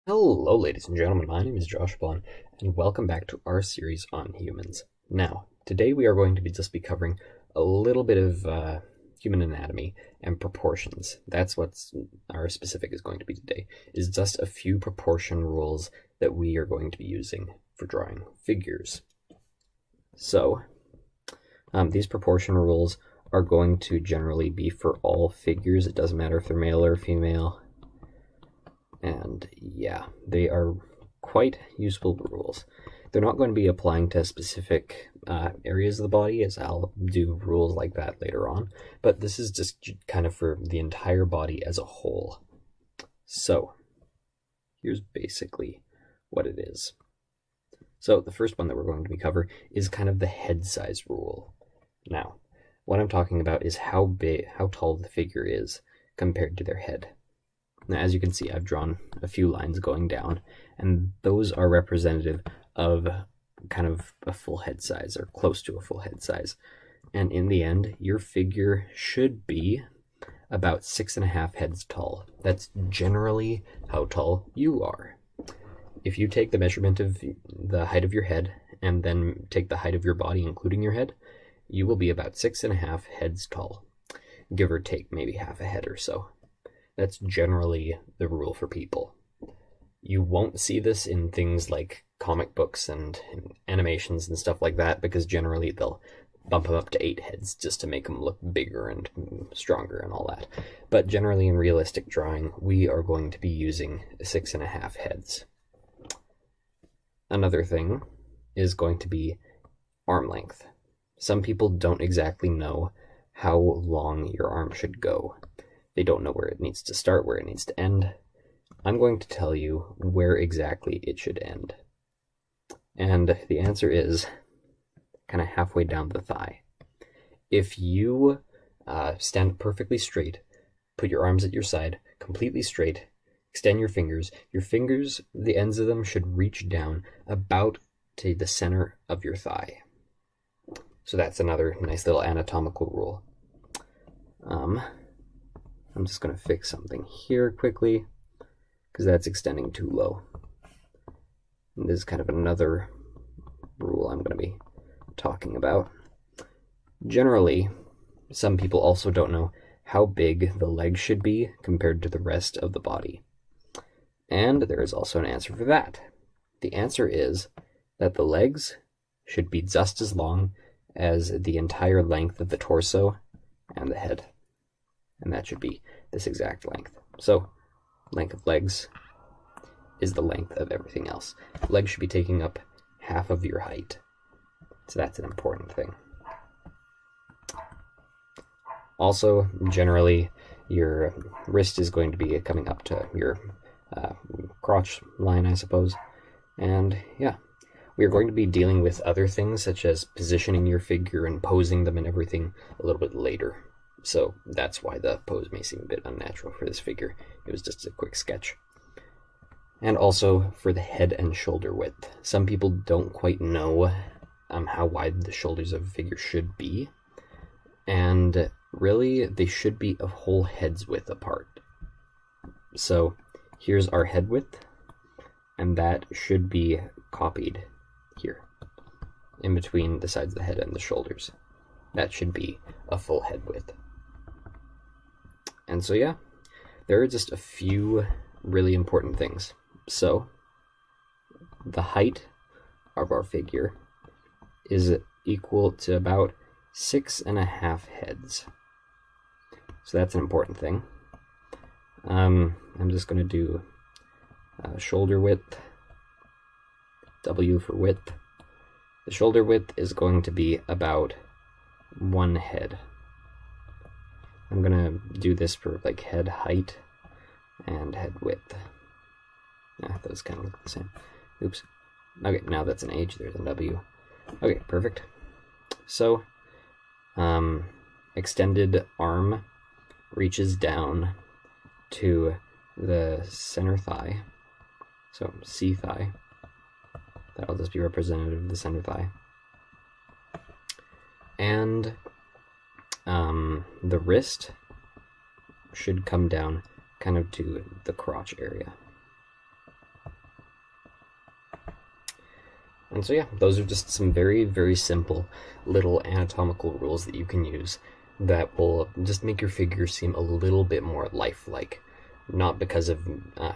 Hello, ladies and gentlemen. My name is Joshablon, and welcome back to our series on humans. Now, today we are going to just be covering a little bit of human anatomy and proportions. That's what our specific is going to be today, is just a few proportion rules that we are going to be using for drawing figures. So, these proportion rules are going to generally be for all figures. It doesn't matter if they're male or female. And yeah, they are quite useful rules. They're not going to be applying to specific areas of the body, as I'll do rules like that later on, but this is just kind of for the entire body as a whole. So, here's basically what it is. So, the first one that we're going to be covering is kind of the head size rule. Now, what I'm talking about is how tall the figure is compared to their head. Now, as you can see, I've drawn a few lines going down, and those are representative of kind of a full head size, or close to a full head size. And in the end, your figure should be about 6.5 heads tall. That's generally how tall you are. If you take the measurement of the height of your head, and then take the height of your body, including your head, you will be about 6.5 heads tall, give or take maybe half a head or so. That's generally the rule for people. You won't see this in things like comic books and animations and stuff like that, because generally they'll bump them up to 8 heads just to make them look bigger and stronger and all that. But generally in realistic drawing, we are going to be using 6.5 heads. Another thing is going to be arm length. Some people don't exactly know how long your arm should go. They don't know where it needs to start, where it needs to end. I'm going to tell you where exactly it should end. And the answer is kind of halfway down the thigh. If you stand perfectly straight, put your arms at your side, completely straight, extend your fingers, the ends of them should reach down about to the center of your thigh. So that's another nice little anatomical rule. I'm just going to fix something here quickly, because that's extending too low. And this is kind of another rule I'm going to be talking about. Generally, some people also don't know how big the legs should be compared to the rest of the body. And there is also an answer for that. The answer is that the legs should be just as long as the entire length of the torso and the head. And that should be this exact length. So, length of legs is the length of everything else. Legs should be taking up half of your height. So that's an important thing. Also, generally, your wrist is going to be coming up to your crotch line, I suppose. And yeah, we are going to be dealing with other things, such as positioning your figure and posing them and everything a little bit later. So that's why the pose may seem a bit unnatural for this figure. It was just a quick sketch. And also for the head and shoulder width. Some people don't quite know how wide the shoulders of a figure should be. And really, they should be a whole head's width apart. So here's our head width. And that should be copied here, in between the sides of the head and the shoulders. That should be a full head width. And so yeah, there are just a few really important things. So, the height of our figure is equal to about 6.5 heads. So that's an important thing. I'm just going to do shoulder width, W for width. The shoulder width is going to be about 1 head. I'm gonna do this for like head height and head width. Yeah, those kind of look the same. Oops. Okay, now that's an H, there's a W. Okay, perfect. So, extended arm reaches down to the center thigh. So, C thigh. That'll just be representative of the center thigh. And the wrist should come down kind of to the crotch area. And so yeah, those are just some very, very simple little anatomical rules that you can use that will just make your figure seem a little bit more lifelike. Not because of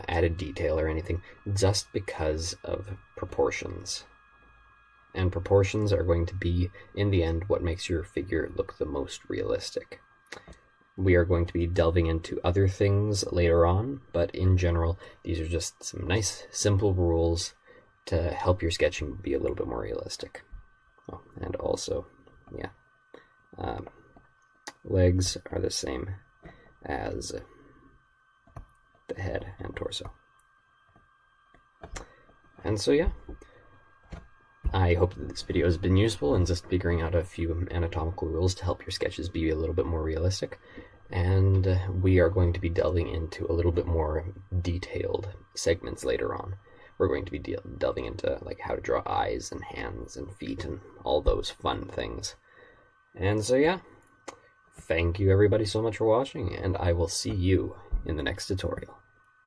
added detail or anything, just because of proportions. And proportions are going to be, in the end, what makes your figure look the most realistic. We are going to be delving into other things later on, but in general, these are just some nice, simple rules to help your sketching be a little bit more realistic. Oh, and also, yeah, legs are the same as the head and torso. And so yeah, I hope that this video has been useful in just figuring out a few anatomical rules to help your sketches be a little bit more realistic. And we are going to be delving into a little bit more detailed segments later on. We're going to be delving into like how to draw eyes and hands and feet and all those fun things. And so yeah, thank you everybody so much for watching, and I will see you in the next tutorial.